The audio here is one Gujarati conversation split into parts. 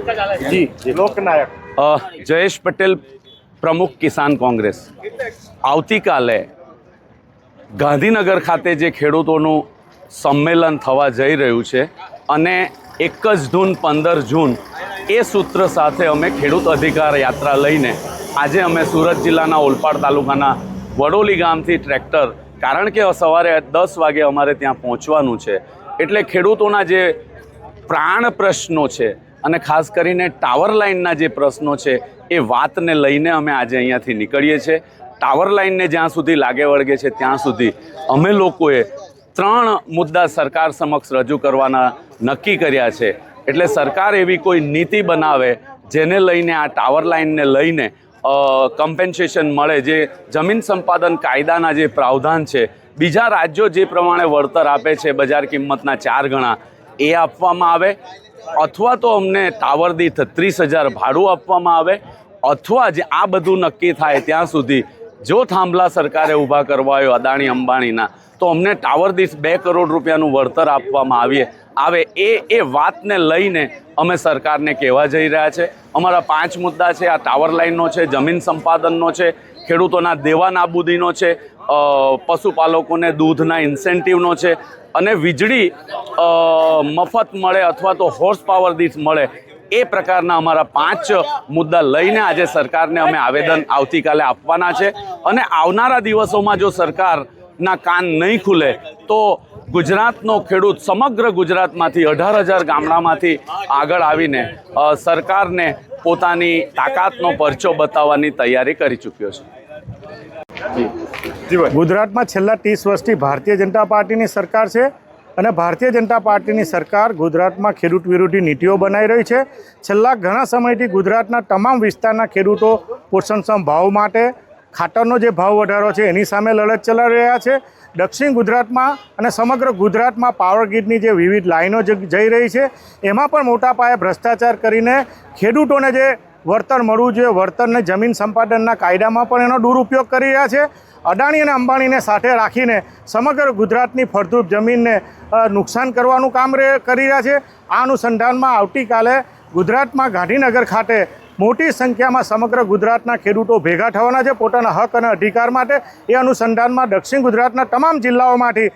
જી લોકનાયક જયેશ પટેલ, પ્રમુખ કિસાન કોંગ્રેસ. આવતીકાલે ગાંધીનગર ખાતે જે ખેડૂતોનું સંમેલન થવા જઈ રહ્યું છે અને 1 જ ધૂન 15 જૂન એ સૂત્ર સાથે અમે ખેડૂત અધિકાર યાત્રા લઈને આજે અમે સુરત જિલ્લાના ઓલપાડ તાલુકાના વડોલી ગામથી ટ્રેક્ટર, કારણ કે સવારે 10 વાગે અમારે ત્યાં પહોંચવાનું છે, એટલે ખેડૂતોના જે પ્રાણ પ્રશ્નો છે અને ખાસ કરીને ટાવર લાઇનના જે પ્રશ્નો છે એ વાતને લઈને અમે આજે અહીંયાથી નીકળીએ છીએ. ટાવર લાઇનને જ્યાં સુધી લાગે વળગે છે ત્યાં સુધી અમે લોકોએ 3 મુદ્દા સરકાર સમક્ષ રજૂ કરવાના નક્કી કર્યા છે. એટલે સરકાર એવી કોઈ નીતિ બનાવે જેને લઈને આ ટાવર લાઇનને લઈને કમ્પેન્સેશન મળે, જે જમીન સંપાદન કાયદાના જે પ્રાવધાન છે, બીજા રાજ્યો જે પ્રમાણે વળતર આપે છે બજાર કિંમતના 4 ગણા, એ આપવામાં આવે, અથવા તો અમને ટાવર દીઠ 30,000 ભાડું આપવામાં આવે, અથવા જે આ બધું નક્કી થાય ત્યાં સુધી જો થાંભલા સરકારે ઊભા કરવા હોય અદાણી અંબાણીના, તો અમને ટાવર દીઠ 2 કરોડ રૂપિયાનું વળતર આપવામાં આવે એ વાતને લઈને અમે સરકારને કહેવા જઈ રહ્યા છે. અમારા 5 મુદ્દા છે. આ ટાવર લાઇનનો છે, જમીન સંપાદનનો છે, ખેડૂતોના દેવા નાબૂદીનો છે, પશુપાલકોને દૂધના ઇન્સેન્ટિવનો છે અને વીજળી મફત મળે અથવા તો હોર્સ પાવર દીઠ મળે, એ પ્રકારના અમારા 5 મુદ્દા લઈને આજે સરકારને અમે આવેદન આવતીકાલે આપવાના છે. અને આવનારા દિવસોમાં જો સરકારના કાન નહીં ખુલે તો ગુજરાતનો ખેડૂત સમગ્ર ગુજરાતમાંથી 18,000 ગામડામાંથી આગળ આવીને સરકારને પોતાની તાકાતનો પરચો બતાવવાની તૈયારી કરી ચૂક્યો છે. ગુજરાતમાં છેલ્લા 30 વર્ષથી ભારતીય જનતા પાર્ટીની સરકાર છે અને ભારતીય જનતા પાર્ટીની સરકાર ગુજરાતમાં ખેડૂત વિરોધી નીતિઓ બનાવી રહી છે. છેલ્લા ઘણા સમયથી ગુજરાતના તમામ વિસ્તારના ખેડૂતો પોષણક્ષમ ભાવ માટે ખાતરનો જે ભાવ વધારો છે એની સામે લડત ચલાવી રહ્યા છે. દક્ષિણ ગુજરાતમાં અને સમગ્ર ગુજરાતમાં પાવર ગ્રીડની જે વિવિધ લાઈનો જઈ રહી છે એમાં પણ મોટા પાયે ભ્રષ્ટાચાર કરીને ખેડૂતોને જે વળતર મળવું જોઈએ, વળતરને જમીન સંપાદનના કાયદામાં પણ એનો દુરુપયોગ કરી રહ્યા છે. અદાણી અને અંબાણીને સાથે રાખીને સમગ્ર ગુજરાતની ફળદ્રુપ જમીનને નુકસાન કરવાનું કામ કરી રહ્યા છે. આ અનુસંધાનમાં આવતીકાલે ગુજરાતમાં ગાંધીનગર ખાતે મોટી સંખ્યામાં સમગ્ર ગુજરાતના ખેડૂતો ભેગા થવાના છે પોતાના હક અને અધિકાર માટે. એ અનુસંધાનમાં દક્ષિણ ગુજરાતના તમામ જિલ્લાઓમાંથી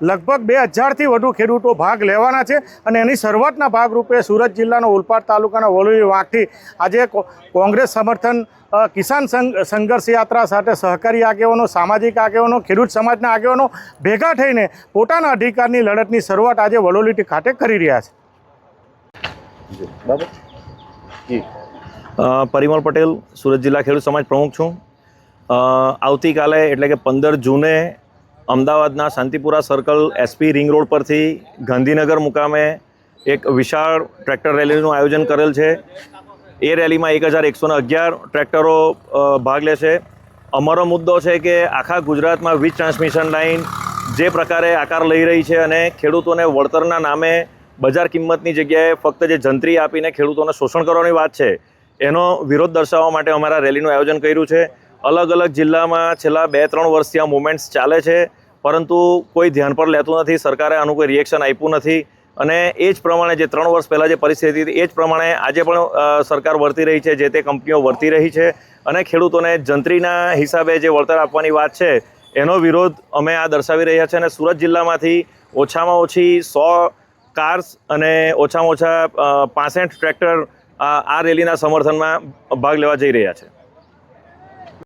લગભગ 2,000થી વધુ ખેડૂતો ભાગ લેવાના છે અને એની શરૂઆતના ભાગરૂપે સુરત જિલ્લાના ઓલપાડ તાલુકાના વડોલી વાંકથી આજે કોંગ્રેસ સમર્થન કિસાન સંઘર્ષ યાત્રા સાથે સહકારી આગેવાનો, સામાજિક આગેવાનો, ખેડૂત સમાજના આગેવાનો ભેગા થઈને પોતાના અધિકારની લડતની શરૂઆત આજે વડોલી ખાતે કરી રહ્યા છે. પરિમલ પટેલ, સુરત જિલ્લા ખેડૂત સમાજ પ્રમુખ છું. આવતીકાલે એટલે કે 15 જૂને અમદાવાદના Shantipura circle SP ring road પરથી ગાંધીનગર મુકામે એક વિશાળ ટ્રેક્ટર રેલીનું આયોજન કરેલ છે. એ રેલીમાં 1,111 ટ્રેક્ટરો ભાગ લેશે. અમારો મુદ્દો છે કે આખા ગુજરાતમાં વીજ ટ્રાન્સમિશન લાઇન જે પ્રકારે આકાર લઈ રહી છે અને ખેડૂતોને વળતરના નામે બજાર કિંમતની જગ્યાએ ફક્ત જે જંત્રી આપીને ખેડૂતોને શોષણ કરવાની વાત છે, એનો વિરોધ દર્શાવવા માટે અમારા રેલીનું આયોજન કર્યું છે. અલગ અલગ જિલ્લામાં છેલ્લા 2-3 વર્ષથી આ મુવમેન્ટ્સ ચાલે છે, પરંતુ કોઈ ધ્યાન પર લેતું નથી. સરકારે આનું કોઈ રિએક્શન આપ્યું નથી અને એ જ પ્રમાણે જે 3 વર્ષ પહેલાં જે પરિસ્થિતિ હતી એ જ પ્રમાણે આજે પણ સરકાર વર્તી રહી છે, જે તે કંપનીઓ વર્તી રહી છે અને ખેડૂતોને જંત્રીના હિસાબે જે વળતર આપવાની વાત છે એનો વિરોધ અમે આ દર્શાવી રહ્યા છીએ. અને સુરત જિલ્લામાંથી ઓછામાં ઓછી 100 કાર્સ અને ઓછામાં ઓછા 65 ટ્રેક્ટર આ રેલીના સમર્થનમાં ભાગ લેવા જઈ રહ્યા છે.